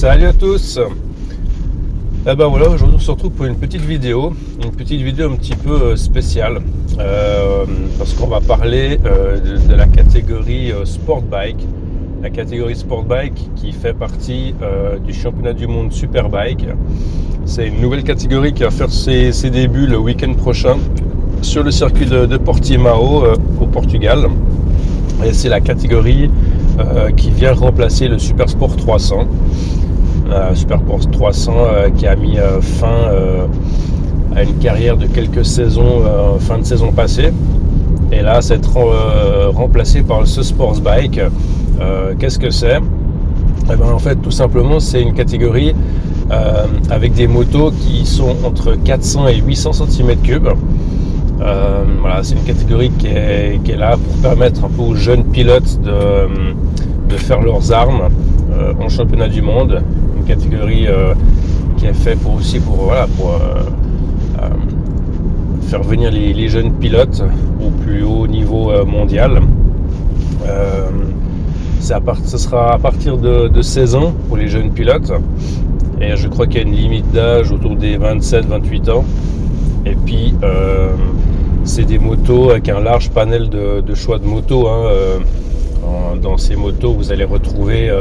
Salut à tous. Eh ben voilà, aujourd'hui on se retrouve pour une petite vidéo un petit peu spéciale parce qu'on va parler de la catégorie Sport Bike, la catégorie Sport Bike qui fait partie du championnat du monde Superbike. C'est une nouvelle catégorie qui va faire ses débuts le week-end prochain sur le circuit de Portimao au Portugal. Et c'est la catégorie qui vient remplacer le Super Sport 300. Super Sport 300 qui a mis fin à une carrière de quelques saisons, fin de saison passée. Et là, c'est remplacé par ce Sports Bike. Qu'est-ce que c'est ? Eh ben, en fait, tout simplement, c'est une catégorie avec des motos qui sont entre 400 et 800 cm3. Voilà, c'est une catégorie qui est là pour permettre un peu aux jeunes pilotes de faire leurs armes en championnat du monde. Une catégorie qui est faite pour faire venir les jeunes pilotes au plus haut niveau mondial. Ce sera à partir de 16 ans pour les jeunes pilotes. Et je crois qu'il y a une limite d'âge autour des 27-28 ans. Et puis, c'est des motos avec un large panel de choix de motos. Dans ces motos, vous allez retrouver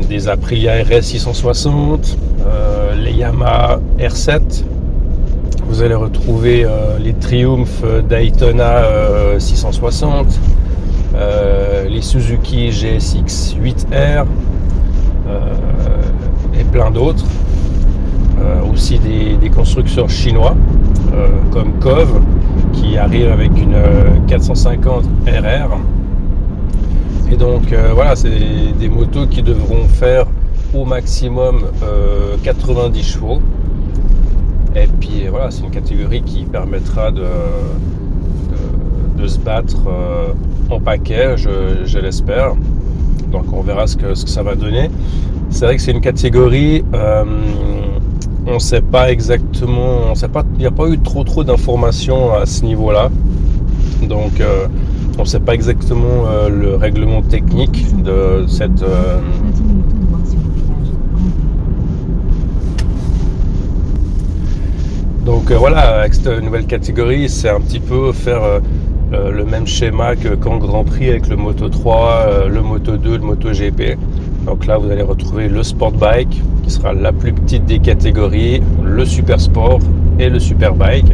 des Aprilia RS 660, les Yamaha R7. Vous allez retrouver les Triumph Daytona 660, les Suzuki GSX 8R et plein d'autres. Aussi des constructeurs chinois comme KOV qui arrive avec une 450 RR. Et donc voilà, c'est des motos qui devront faire au maximum 90 chevaux. Et puis voilà, c'est une catégorie qui permettra de se battre en paquet, je l'espère. Donc on verra ce que ça va donner. C'est vrai que c'est une catégorie, on ne sait pas exactement, il n'y a pas eu trop d'informations à ce niveau-là. Donc on ne sait pas exactement le règlement technique de cette donc voilà, avec cette nouvelle catégorie, c'est un petit peu faire le même schéma qu'en Grand Prix avec le Moto 3, le Moto 2, le Moto GP. Donc là, vous allez retrouver le Sport Bike, qui sera la plus petite des catégories, le Super Sport et le Super Bike.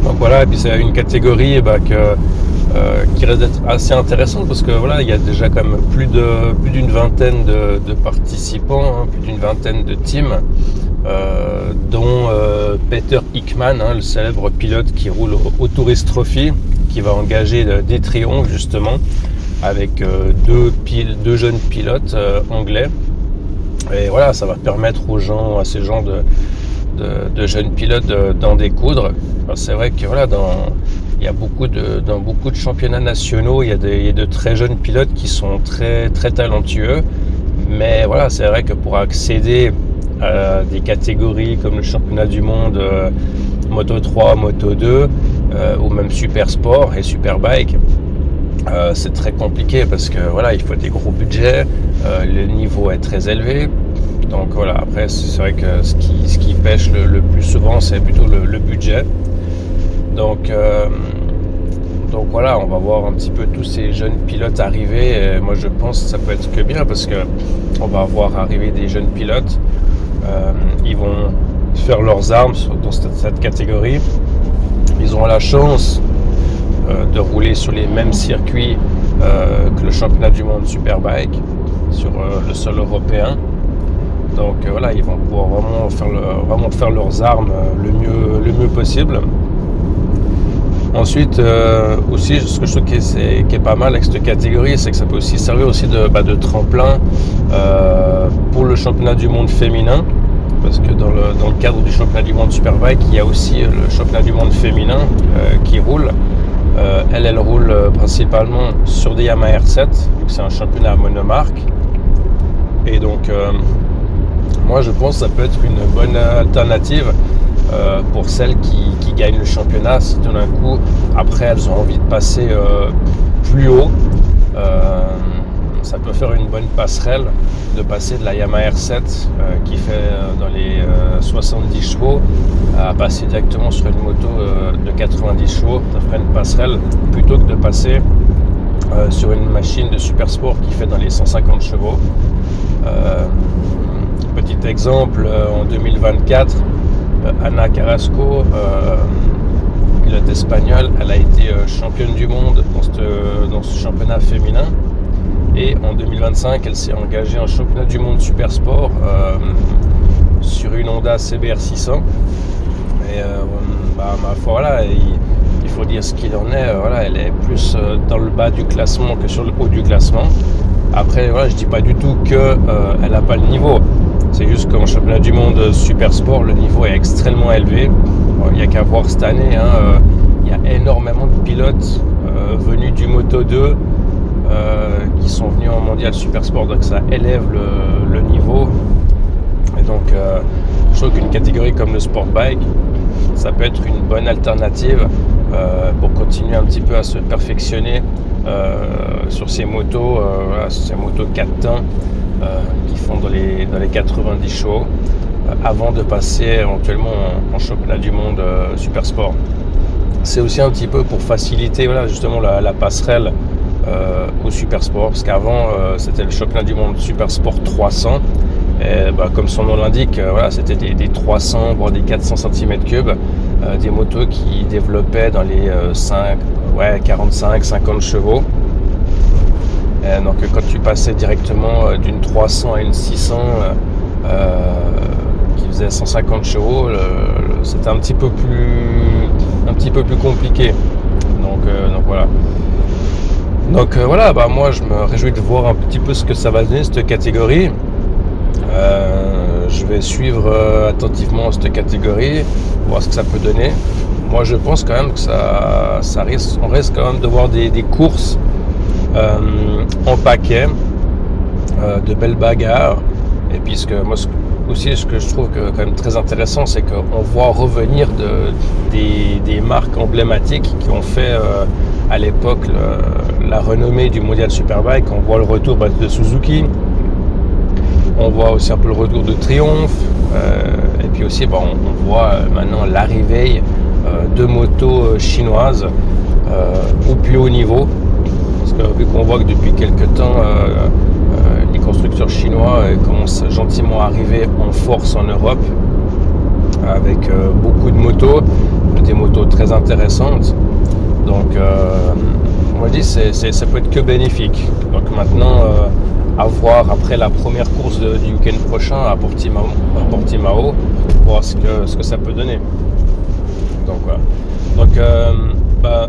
Donc voilà, et puis c'est une catégorie qui risque d'être assez intéressante parce que voilà, il y a déjà quand même plus d'une vingtaine de participants, plus d'une vingtaine de teams, dont Peter Hickman, le célèbre pilote qui roule au Tourist Trophy, qui va engager des triomphes justement avec deux jeunes pilotes anglais. Et voilà, ça va permettre à ces gens de jeunes pilotes d'en découdre. Alors, c'est vrai que voilà, dans beaucoup de championnats nationaux, il y a de très jeunes pilotes qui sont très très talentueux. Mais voilà, c'est vrai que pour accéder à des catégories comme le championnat du monde Moto 3, Moto 2 ou même Super Sport et Super Bike, c'est très compliqué parce que voilà, il faut des gros budgets, le niveau est très élevé. Donc voilà, après c'est vrai que ce qui pêche le plus souvent, c'est plutôt le budget. Donc voilà, on va voir un petit peu tous ces jeunes pilotes arriver. Et moi je pense que ça peut être que bien parce que on va voir arriver des jeunes pilotes. Ils vont faire leurs armes dans cette catégorie. Ils auront la chance de rouler sur les mêmes circuits que le championnat du monde Superbike sur le sol européen. Donc voilà, ils vont pouvoir vraiment faire leurs armes le mieux possible. Ensuite, aussi, ce que je trouve qui est pas mal avec cette catégorie, c'est que ça peut aussi servir aussi de tremplin pour le championnat du monde féminin. Parce que dans le cadre du championnat du monde Superbike, il y a aussi le championnat du monde féminin qui roule. Elle roule principalement sur des Yamaha R7, vu que c'est un championnat monomarque. Et donc, moi je pense que ça peut être une bonne alternative pour celles qui gagnent le championnat, si tout d'un coup, après, elles ont envie de passer plus haut, ça peut faire une bonne passerelle de passer de la Yamaha R7 qui fait dans les 70 chevaux à passer directement sur une moto de 90 chevaux. Ça ferait une passerelle plutôt que de passer sur une machine de super sport qui fait dans les 150 chevaux. Petit exemple, en 2024, Ana Carrasco, pilote espagnole, elle a été championne du monde dans ce championnat féminin. Et en 2025, elle s'est engagée en championnat du monde super sport sur une Honda CBR 600. Et ma foi, voilà, il faut dire ce qu'il en est. Voilà, elle est plus dans le bas du classement que sur le haut du classement. Après, voilà, je dis pas du tout qu'elle n'a pas le niveau. C'est juste qu'en championnat du monde super sport, le niveau est extrêmement élevé. Bon, il n'y a qu'à voir cette année, il y a énormément de pilotes venus du Moto 2 qui sont venus en mondial super sport, donc ça élève le niveau. Et donc je trouve qu'une catégorie comme le sport bike, ça peut être une bonne alternative pour continuer un petit peu à se perfectionner sur ces motos, ces motos 4 temps qui font dans les 90 chevaux avant de passer éventuellement en championnat du monde super sport. C'est aussi un petit peu pour faciliter justement la passerelle au super sport, parce qu'avant c'était le championnat du monde super sport 300 et comme son nom l'indique, c'était des 300 voire des 400 cm3, des motos qui développaient dans les 45-50 chevaux. Et donc quand tu passais directement d'une 300 à une 600 qui faisait 150 chevaux, c'était un petit peu plus compliqué. Donc voilà. Donc moi je me réjouis de voir un petit peu ce que ça va donner cette catégorie. Je vais suivre attentivement cette catégorie, voir ce que ça peut donner. Moi je pense quand même que on risque quand même de voir des courses en paquet, de belles bagarres. Et puis ce que je trouve quand même très intéressant, c'est qu'on voit revenir des marques emblématiques qui ont fait à l'époque la renommée du mondial Superbike. On voit le retour de Suzuki, on voit aussi un peu le retour de Triumph, et puis aussi on voit maintenant l'arrivée de motos chinoises au plus haut niveau, parce que vu qu'on voit que depuis quelques temps les constructeurs chinois commencent gentiment à arriver en force en Europe avec beaucoup de motos, des motos très intéressantes. Donc on dit ça peut être que bénéfique. Donc maintenant à voir après la première course du week-end prochain à Portimao, voir ce que ça peut donner. Donc voilà. Donc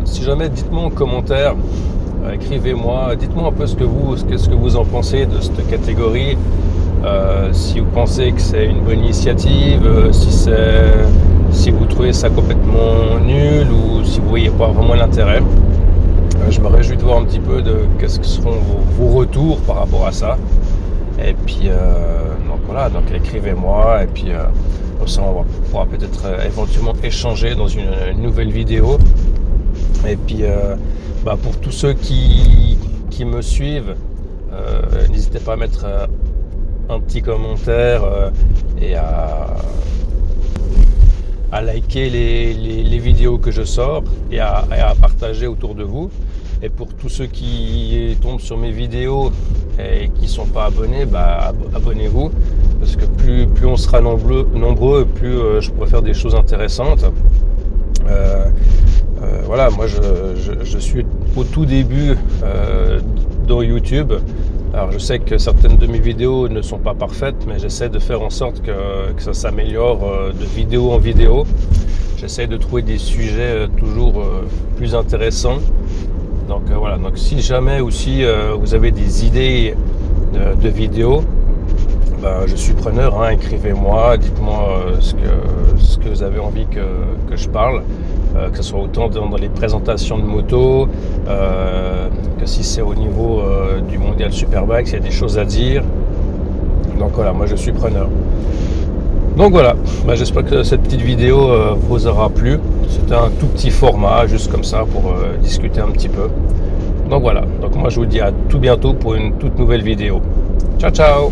si jamais, dites-moi en commentaire, écrivez-moi, dites-moi un peu ce que vous en pensez de cette catégorie. Si vous pensez que c'est une bonne initiative, si vous trouvez ça complètement nul ou si vous voyez pas vraiment l'intérêt. Je me réjouis de voir un petit peu de qu'est-ce que seront vos retours par rapport à ça. Et puis donc écrivez-moi, et puis comme ça on pourra peut-être éventuellement échanger dans une nouvelle vidéo. Et puis pour tous ceux qui me suivent, n'hésitez pas à mettre un petit commentaire et à liker les vidéos que je sors et à partager autour de vous. Et pour tous ceux qui tombent sur mes vidéos et qui ne sont pas abonnés, abonnez-vous, parce que plus on sera nombreux, plus je pourrai faire des choses intéressantes. Moi je suis au tout début dans YouTube. Alors je sais que certaines de mes vidéos ne sont pas parfaites, mais j'essaie de faire en sorte que ça s'améliore de vidéo en vidéo. J'essaie de trouver des sujets toujours plus intéressants. Donc donc si jamais aussi vous avez des idées de vidéos, je suis preneur, écrivez-moi, dites-moi ce que vous avez envie que je parle. Que ce soit autant dans les présentations de motos, que si c'est au niveau du mondial Superbike, s'il y a des choses à dire. Donc moi je suis preneur. Donc voilà, j'espère que cette petite vidéo vous aura plu. C'était un tout petit format, juste comme ça, pour discuter un petit peu. Donc voilà, donc moi je vous dis à tout bientôt pour une toute nouvelle vidéo. Ciao ciao!